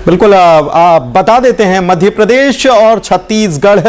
बिल्कुल बता देते हैं, मध्य प्रदेश और छत्तीसगढ़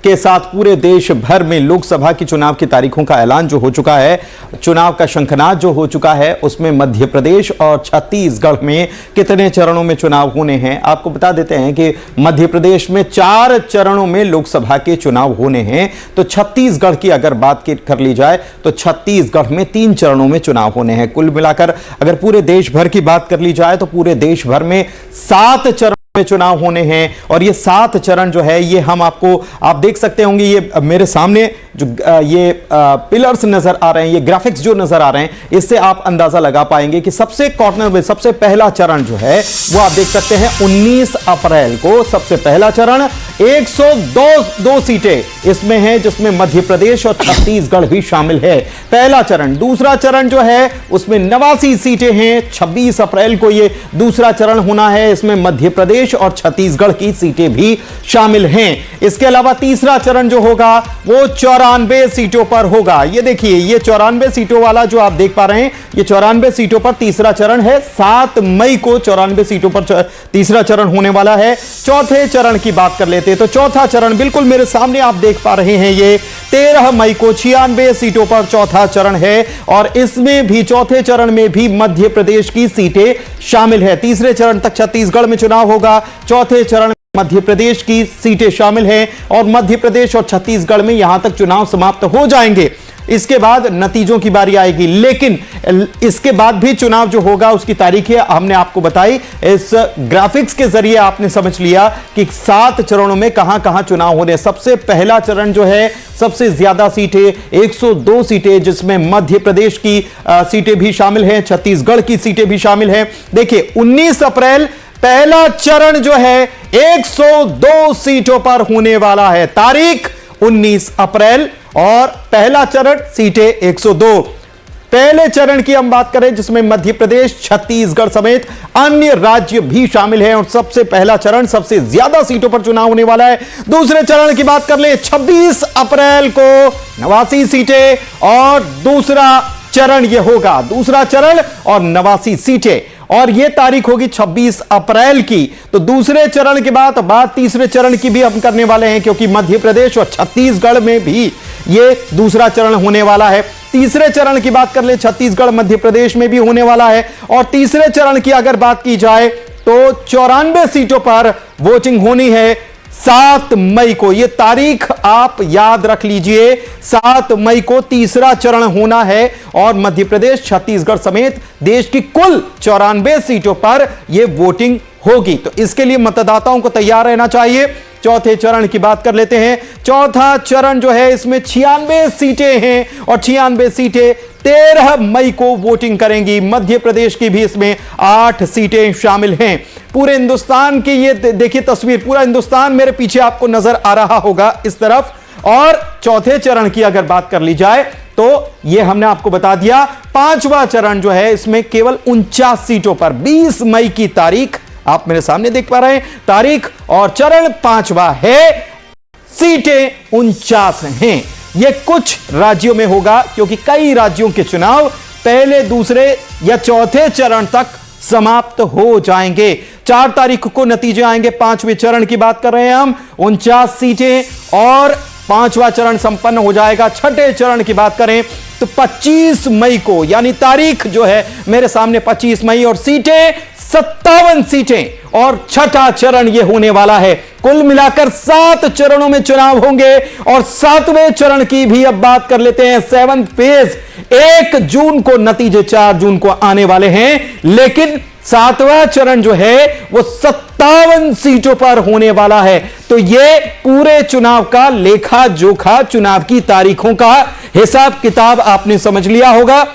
के साथ पूरे देश भर में लोकसभा की चुनाव की तारीखों का ऐलान जो हो चुका है, चुनाव का शंखनाद जो हो चुका है, उसमें मध्य प्रदेश और छत्तीसगढ़ में कितने चरणों में चुनाव होने हैं आपको बता देते हैं कि मध्य प्रदेश में 4 चरणों में लोकसभा के चुनाव होने हैं। तो छत्तीसगढ़ की अगर बात कर ली जाए तो छत्तीसगढ़ में 3 चरणों में चुनाव होने हैं। कुल मिलाकर अगर पूरे देश भर की बात कर ली जाए तो पूरे देश भर में 7 चरण में चुनाव होने हैं। और ये 7 चरण जो है ये हम आपको, आप देख सकते होंगे, ये मेरे सामने जो ये पिलर्स नजर आ रहे हैं, ये ग्राफिक्स जो नजर आ रहे हैं, इससे आप अंदाजा लगा पाएंगे कि सबसे कॉर्नर में सबसे पहला चरण जो है वो आप देख सकते हैं 19 अप्रैल को सबसे पहला चरण 102 सीटें इसमें हैं, जिसमें मध्य प्रदेश और छत्तीसगढ़ भी शामिल है। पहला चरण। दूसरा चरण जो है उसमें 89 सीटें हैं, 26 अप्रैल को ये दूसरा चरण होना है, इसमें मध्य प्रदेश और छत्तीसगढ़ की सीटें भी शामिल हैं। इसके अलावा तीसरा चरण जो होगा वो 94 सीटों पर होगा। ये देखिए, ये 94 सीटों वाला जो आप देख पा रहे हैं, ये 94 सीटों पर तीसरा चरण है। 7 मई को 94 सीटों पर तीसरा चरण होने वाला है। चौथे चरण की बात कर लेते हैं तो चौथा चरण बिल्कुल मेरे सामने आप देख पा रहे हैं, ये 13 मई को 96 सीटों पर चौथा चरण है। और इसमें भी, चौथे चरण में भी मध्य प्रदेश की सीटें शामिल है। तीसरे चरण तक छत्तीसगढ़ में चुनाव होगा, चौथे चरण मध्य प्रदेश की सीटें शामिल हैं और मध्य प्रदेश और छत्तीसगढ़ में यहां तक चुनाव समाप्त हो जाएंगे। इसके बाद नतीजों की बारी आएगी, लेकिन इसके बाद भी चुनाव जो होगा उसकी तारीखें हमने आपको बताई। इस ग्राफिक्स के जरिए आपने समझ लिया कि 7 चरणों में कहां-कहां चुनाव हो रहे हैं। सबसे पहला चरण जो है, सबसे ज्यादा सीटें 102 सीटें, जिसमें मध्य प्रदेश की सीटें भी शामिल हैं, छत्तीसगढ़ की सीटें भी शामिल हैं। देखिए, 19 अप्रैल पहला चरण जो है 102 सीटों पर होने वाला है। तारीख 19 अप्रैल और पहला चरण सीटें 102। पहले चरण की हम बात करें जिसमें मध्य प्रदेश, छत्तीसगढ़ समेत अन्य राज्य भी शामिल हैं और सबसे पहला चरण सबसे ज्यादा सीटों पर चुनाव होने वाला है। दूसरे चरण की बात कर ले, 26 अप्रैल को 89 सीटें और दूसरा चरण यह होगा, दूसरा चरण और 89 सीटें, और यह तारीख होगी 26 अप्रैल की। तो दूसरे चरण के बाद तीसरे चरण की भी हम करने वाले हैं, क्योंकि मध्य प्रदेश और छत्तीसगढ़ में भी यह दूसरा चरण होने वाला है। तीसरे चरण की बात कर ले, छत्तीसगढ़ मध्य प्रदेश में भी होने वाला है। और तीसरे चरण की अगर बात की जाए तो 94 सीटों पर वोटिंग होनी है 7 मई को। यह तारीख आप याद रख लीजिए, 7 मई को तीसरा चरण होना है और मध्य प्रदेश, छत्तीसगढ़ समेत देश की कुल 94 सीटों पर यह वोटिंग होगी। तो इसके लिए मतदाताओं को तैयार रहना चाहिए। चौथे चरण की बात कर लेते हैं। चौथा चरण जो है इसमें 96 सीटें हैं और 96 सीटें 13 मई को वोटिंग करेंगी। मध्य प्रदेश की भी इसमें 8 सीटें शामिल हैं। पूरे हिंदुस्तान की ये देखिए तस्वीर, पूरा हिंदुस्तान मेरे पीछे आपको नजर आ रहा होगा इस तरफ। और चौथे चरण की अगर बात कर ली जाए तो ये हमने आपको बता दिया। 5वां चरण जो है इसमें केवल 49 सीटों पर 20 मई की तारीख आप मेरे सामने देख पा रहे हैं, तारीख, और चरण 5वां है, सीटें 49 हैं। यह कुछ राज्यों में होगा क्योंकि कई राज्यों के चुनाव पहले, दूसरे या चौथे चरण तक समाप्त हो जाएंगे। 4 तारीख को नतीजे आएंगे। 5वें चरण की बात कर रहे हैं हम, 49 सीटें और 5वां चरण संपन्न हो जाएगा। छठे चरण की बात करें तो 25 मई को, यानी तारीख जो है मेरे सामने 25 मई, और सीटें 57 सीटें और छठा चरण यह होने वाला है। कुल मिलाकर 7 चरणों में चुनाव होंगे। और 7वें चरण की भी अब बात कर लेते हैं। 7th फेज 1 जून को, नतीजे 4 जून को आने वाले हैं, लेकिन 7वां चरण जो है वो 57 सीटों पर होने वाला है। तो ये पूरे चुनाव का लेखा जोखा, चुनाव की तारीखों का हिसाब किताब आपने समझ लिया होगा।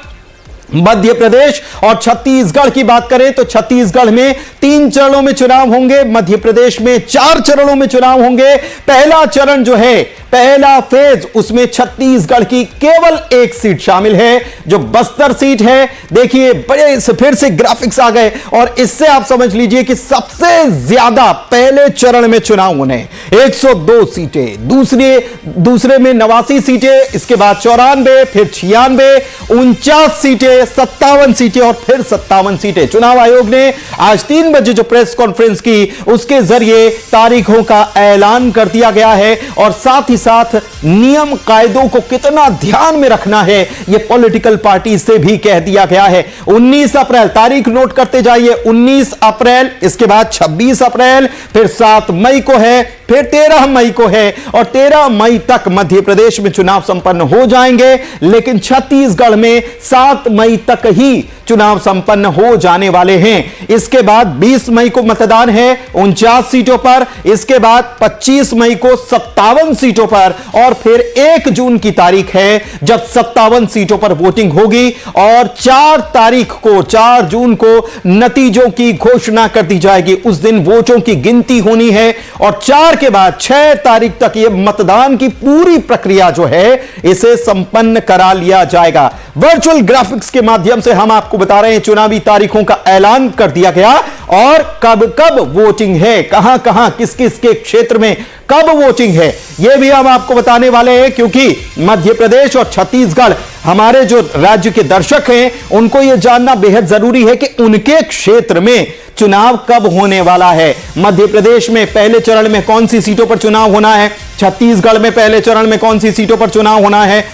मध्य प्रदेश और छत्तीसगढ़ की बात करें तो छत्तीसगढ़ में 3 चरणों में चुनाव होंगे, मध्य प्रदेश में 4 चरणों में चुनाव होंगे। पहला चरण जो है, पहला फेज, उसमें छत्तीसगढ़ की केवल 1 सीट शामिल है, जो बस्तर सीट है। देखिए, बड़े फिर से ग्राफिक्स आ गए और इससे आप समझ लीजिए कि सबसे ज्यादा पहले चरण में चुनाव होने 102 सीटें, दूसरे में 89 सीटें, इसके बाद 94, फिर 96, 49 सीटें है 57 सीटें और फिर 57 सीटें। चुनाव आयोग ने आज 3 बजे जो प्रेस कॉन्फ्रेंस की, उसके जरिए तारीखों का ऐलान कर दिया गया है और साथ ही साथ नियम कायदों को कितना ध्यान में रखना है यह पॉलिटिकल पार्टी से भी कह दिया गया है। 19 अप्रैल तारीख नोट करते जाइए, 19 अप्रैल, इसके बाद 26 अप्रैल, फिर 7 मई को है, फिर 13 मई को है और 13 मई तक मध्य प्रदेश में चुनाव संपन्न हो जाएंगे। लेकिन छत्तीसगढ़ में 7 मई तक ही चुनाव संपन्न हो जाने वाले हैं। इसके बाद 20 मई को मतदान है 49 सीटों पर, इसके बाद 25 मई को 57 सीटों पर और फिर 1 जून की तारीख है जब 57 सीटों पर वोटिंग होगी और 4 जून को नतीजों की घोषणा कर दी जाएगी। उस दिन वोटों की गिनती होनी है और 4 के बाद 6 तारीख तक यह मतदान की पूरी प्रक्रिया जो है इसे संपन्न करा लिया जाएगा। वर्चुअल ग्राफिक्स के माध्यम से हम आपको बता रहे हैं चुनावी तारीखों का ऐलान कर दिया गया और कब कब वोटिंग है, कहां कहां किस किस के क्षेत्र में कब वोटिंग है, यह भी हम आपको बताने वाले हैं। क्योंकि मध्य प्रदेश और छत्तीसगढ़, हमारे जो राज्य के दर्शक हैं उनको यह जानना बेहद जरूरी है कि उनके क्षेत्र में चुनाव कब होने वाला है। मध्य प्रदेश में पहले चरण में कौन सी सीटों पर चुनाव होना है, छत्तीसगढ़ में पहले चरण में कौन सी सीटों पर चुनाव होना है,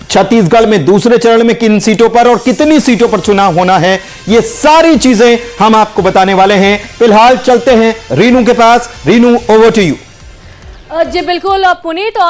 छत्तीसगढ़ में दूसरे चरण में किन सीटों पर और कितनी सीटों पर चुनाव होना है, ये सारी चीजें हम आपको बताने वाले हैं। फिलहाल चलते हैं रीनू के पास। Reenu, over to you. जी बिल्कुल पुनीत। और